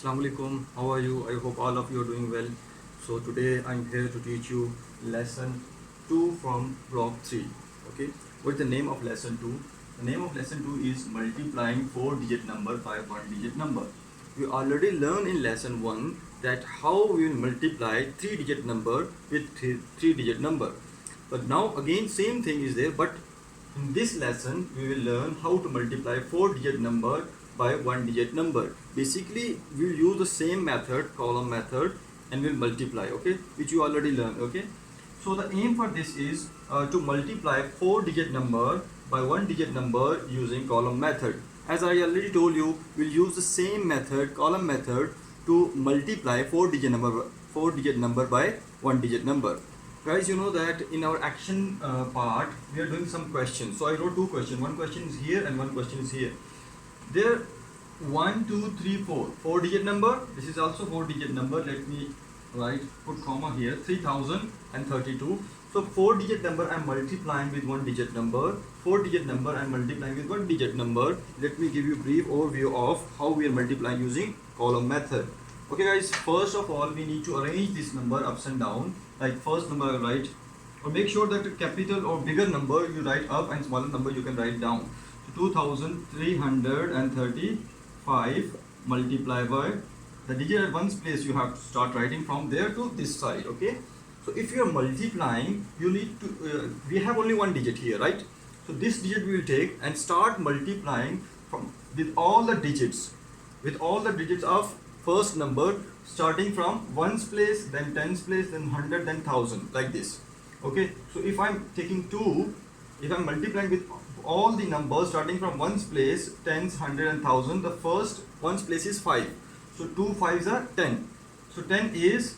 Assalamu alaikum. How are you? I hope all of you are doing well. So today I'm here to teach you lesson 2 from block 3. Okay. What's the name of lesson 2? The name of lesson 2 is multiplying 4-digit number by 1-digit number. We already learned in lesson 1 that how we will multiply 3-digit number with 3-digit number. But now again same thing is there, but in this lesson we will learn how to multiply 4-digit number by 1-digit number. Basically we'll use the same method, column method, and we'll multiply, okay, which you already learned. Okay, so the aim for this is to multiply 4-digit number by 1-digit number using column method. As I already told you, we'll use the same method, column method, to multiply 4-digit number by 1-digit number. Guys, you know that in our action part we are doing some questions. So I wrote 2 questions. One question is here and one question is here. There 1 2 3 4 4-digit number. This is also 4-digit number. Let me put comma here. 3032. So 4-digit number I'm multiplying with 1-digit number. 4-digit number I'm multiplying with 1-digit number. Let me give you a brief overview of how we are multiplying using column method. Okay guys, first of all we need to arrange this number ups and down. Like first number I write, or make sure that capital or bigger number you write up and smaller number you can write down. So 2335 multiplied by the digit at one's place, you have to start writing from there to this side. Okay, so if you are multiplying, you need to we have only one digit here, right? So this digit we will take and start multiplying from with all the digits of first number, starting from ones place, then tens place, then hundred, then thousand, like this. Okay, so if I'm taking 2, if I'm multiplying with all the numbers starting from ones place, tens, hundred, and thousand, the first ones place is 5. So 2 5s are 10. So 10 is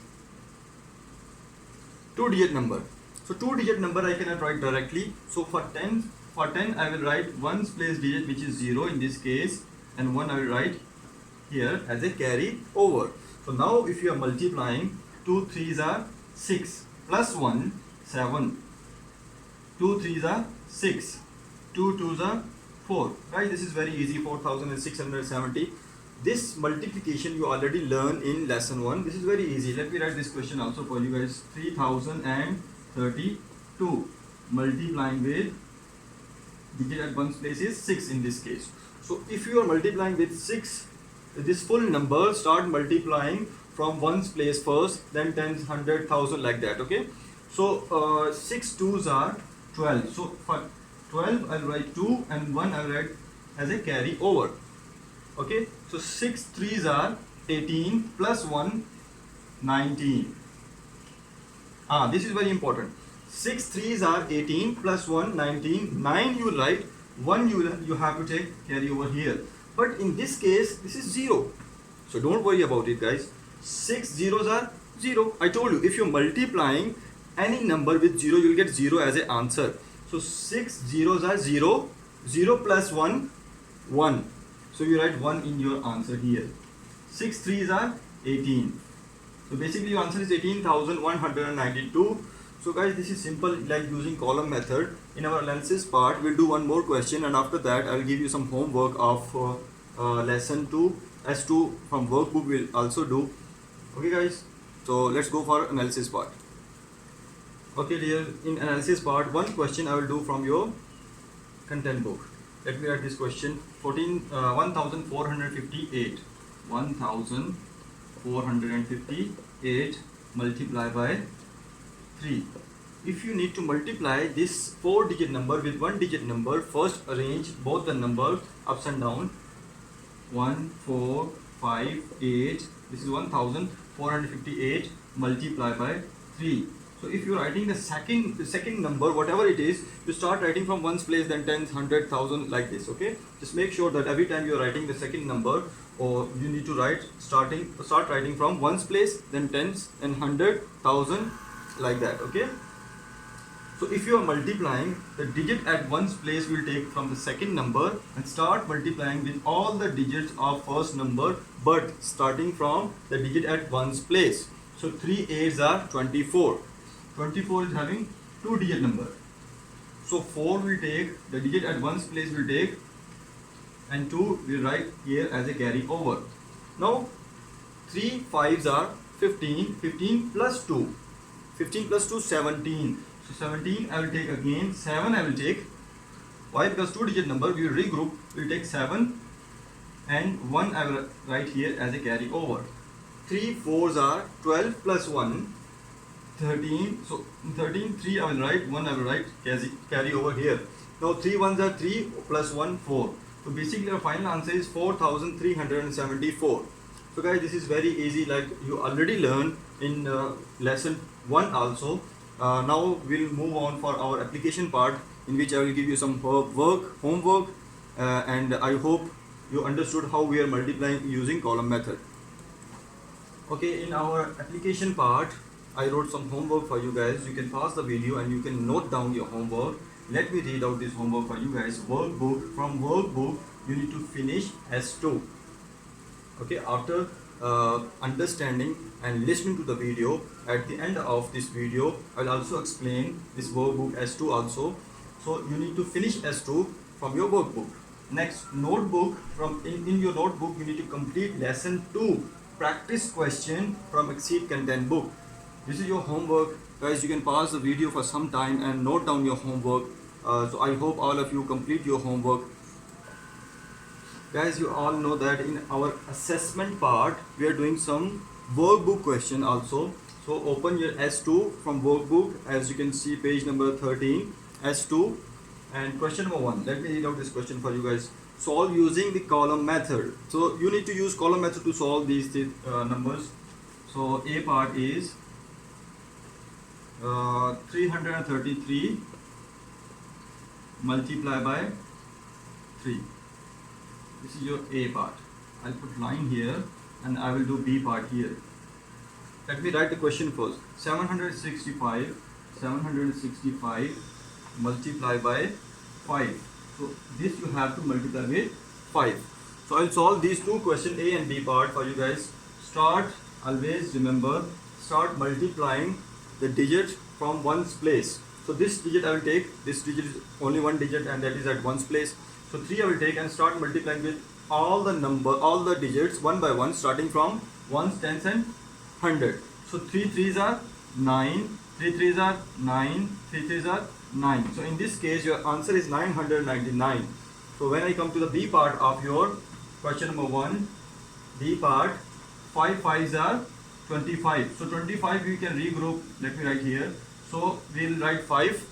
2-digit number. So 2-digit number I cannot write directly. So for 10 I will write ones place digit, which is 0 in this case, and 1 I will write here as a carry over. So now if you are multiplying, 2 3s are 6 plus 1 7, 2 3s are 6, 2 2s are 4, right? This is very easy, 4670. This multiplication you already learned in lesson 1. This is very easy. Let me write this question also for you guys. 3032 multiplying with digit at one's place is 6 in this case. So if you are multiplying with 6, this full number, start multiplying from ones place first, then tens, hundred, thousand, like that. Okay, so 6 2s are 12. So for 12 I'll write 2 and 1 I'll write as a carry over. Okay, so 6 3s are 18 plus 1 19. This is very important. 6 3s are 18 plus 1 19. 9 you will write, 1 you have to take carry over here. But in this case, this is 0. So don't worry about it, guys. 6 zeros are 0. I told you, if you're multiplying any number with 0, you'll get 0 as an answer. So 6 zeros are 0. 0 plus 1, 1. So you write 1 in your answer here. 6 3s are 18. So basically your answer is 18,192. So guys, this is simple, like using column method. In our analysis part, we'll do one more question, and after that I'll give you some homework of lesson 2. S2 from workbook we'll also do. Okay guys, so let's go for analysis part. Okay dear, in analysis part, one question I will do from your content book. Let me write this question. 1458 1458 multiplied by 3. If you need to multiply this 4-digit number with 1-digit number, first arrange both the numbers ups and down. 1 4 5 8. This is 1458 multiplied by 3. So if you are writing the second number, whatever it is, you start writing from ones place, then tens, hundred, thousand, like this. Okay, just make sure that every time you are writing the second number, or you need to start writing from ones place, then tens and hundred, thousand, like that. Okay, so if you are multiplying, the digit at one's place will take from the second number and start multiplying with all the digits of first number, but starting from the digit at one's place. So 3 8s are 24. 24 is having 2-digit number. So 4 will take, the digit at one's place will take, and 2 will write here as a carry over. Now 3 5s are 15. 15 plus 2. 15 plus 2, 17. So 17 I will take again. 7 I will take. Why? Because two digit number, we will regroup. We will take 7 and 1 I will write here as a carry over. 3 4s are 12 plus 1, 13. So 13, 3 I will write, 1 I will write carry over here. Now 3 1s are 3 plus 1 4. So basically our final answer is 4374. So guys, this is very easy, like you already learned in lesson 1 also. Now we'll move on for our application part, in which I will give you some homework, and I hope you understood how we are multiplying using column method. Okay, in our application part, I wrote some homework for you guys. You can pause the video and you can note down your homework. Let me read out this homework for you guys. Workbook. From workbook, you need to finish S2. Okay, after understanding and listening to the video, at the end of this video, I will also explain this workbook S2 also. So you need to finish S2 from your workbook. Next, notebook. From in your notebook, you need to complete lesson 2. Practice question from Exceed Content book. This is your homework. Guys, you can pause the video for some time and note down your homework. So I hope all of you complete your homework. Guys, you all know that in our assessment part, we are doing some workbook question also. So open your S2 from workbook. As you can see, page number 13, S2. And question number 1. Let me read out this question for you guys. Solve using the column method. So you need to use column method to solve these numbers. So A part is 333 multiply by 3. This is your A part. I'll put line here and I will do B part here. Let me write the question first. 765 multiply by 5. So this you have to multiply with 5. So I'll solve these two questions, A and B part, for you guys. Always remember, start multiplying the digit from one's place. So this digit I will take, this digit is only one digit and that is at one's place. So 3 I will take and start multiplying with all the digits one by one, starting from ones, tens and 100. So 3 3s are 9, 3 3s are 9, 3 3s are 9. So in this case your answer is 999. So when I come to the B part of your question number 1, B part, 5 5s are 25. So 25 you can regroup. Let me write here. So we will write 5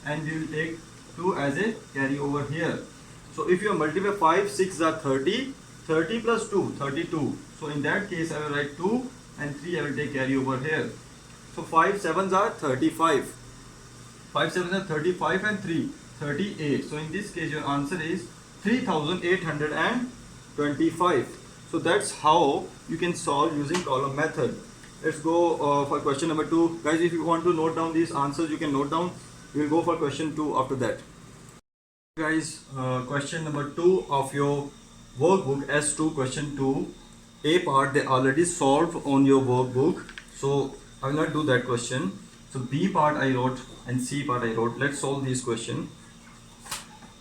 and we will take 2 as a carry over here. So if you multiply 5 6 are 30, 30 plus 2, 32. So in that case I will write 2 and 3 I will take carry over here. So 5 7s are 35. 5 7s are 35 and 3 38. So in this case your answer is 3825. So that's how you can solve using column method. Let's go for question number 2. Guys, if you want to note down these answers, you can note down. We will go for question 2 after that. Guys, question number 2 of your workbook S2, question 2. A part they already solved on your workbook. So I will not do that question. So B part I wrote and C part I wrote. Let's solve this question.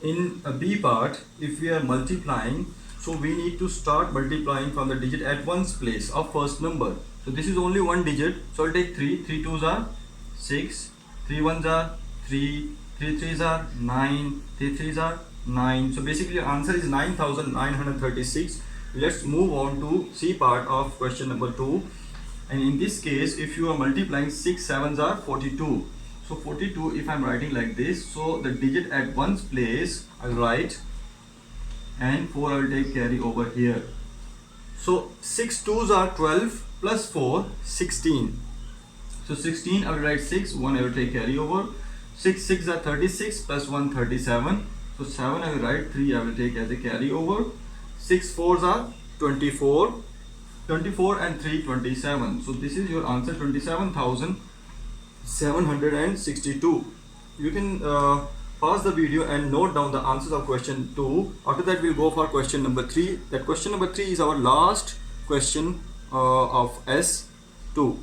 In B part, if we are multiplying, so we need to start multiplying from the digit at one's place of first number. So this is only one digit. So I'll take 3. 3 2s are 6. 3 1s are 3. 3 3s are 9. 3 3s are 9. So basically your answer is 9936. Let's move on to C part of question number 2. And in this case, if you are multiplying 6 7s are 42. So 42, if I am writing like this, so the digit at one's place I will write and 4 I will take carry over here. So 6 2s are 12 plus 4 16. So 16 I will write 6, 1 I will take carry over. 6 6 are 36 plus 1 37. So 7 I will write, 3 I will take as a carry over. 6 4s are 24. 24 and 3 27. So this is your answer, 27,762. You can pause the video and note down the answers of question 2. After that we'll go for question number 3. That question number 3 is our last question of S2.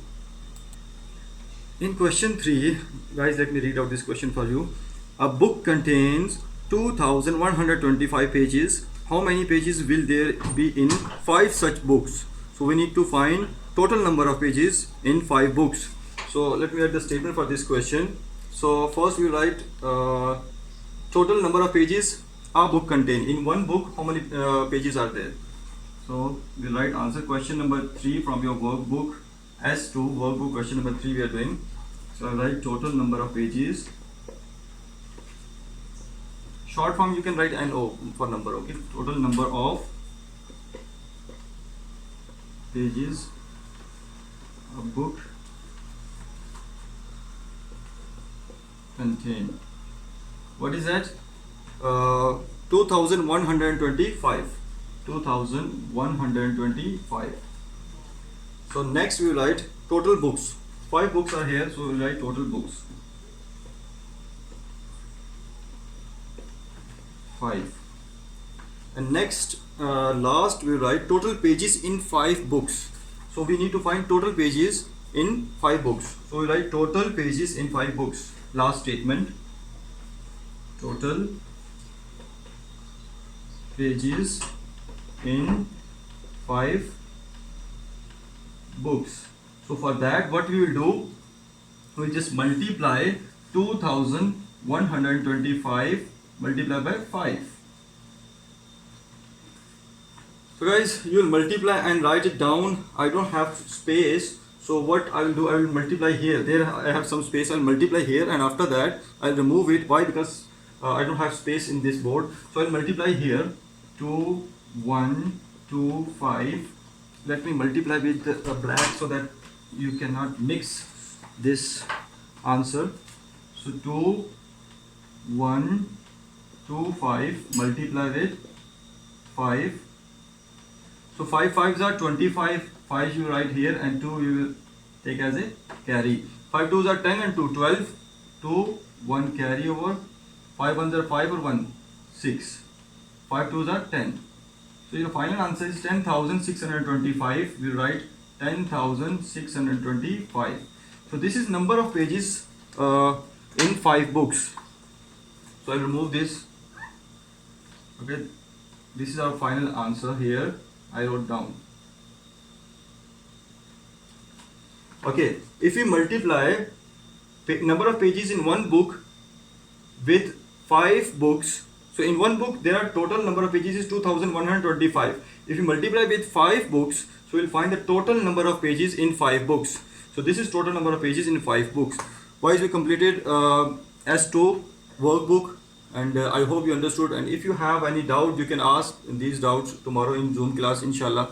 In question 3, guys, let me read out this question for you. A book contains 2125 pages. How many pages will there be in 5 such books? So we need to find total number of pages in 5 books. So let me write the statement for this question. So first we write total number of pages a book contain. In one book, how many pages are there? So we write answer question number 3 from your workbook. S2 workbook question number 3 we are doing. So I write total number of pages. Short form you can write NO for number. Okay, total number of pages a book contain. What is that? 2125. 2125. So next we write total books. 5 books are here, so we write total books. 5. And next last we write total pages in 5 books. So we need to find total pages in 5 books. So we write total pages in 5 books. Last statement, total pages in 5 books. So for that what we will do, we will just multiply 2125 multiply by 5. So guys, you will multiply and write it down. I don't have space, so what I will do, I will multiply here. There I have some space. I will multiply here, and after that I will remove it. Why? Because I don't have space in this board. So I will multiply here 2125. Let me multiply with the black so that you cannot mix this answer. So 2125 multiply with 5. So 5 5s are 25. 5 you write here and 2 you will take as a carry. 5 2s are 10 and 2 12. 2 1 carry over. 5 1s are 5 or 1 6. 5 2s are 10. So your final answer is 10,625. We write 10,625. So this is number of pages in 5 books. So I'll remove this. Okay, this is our final answer here. I wrote down. Okay, if we multiply number of pages in one book with 5 books, so in one book there are total number of pages is 2125. If you multiply with 5 books, so we'll find the total number of pages in 5 books. So this is total number of pages in 5 books. Wise we completed S2 workbook, and I hope you understood. And if you have any doubt, you can ask these doubts tomorrow in Zoom class, inshallah.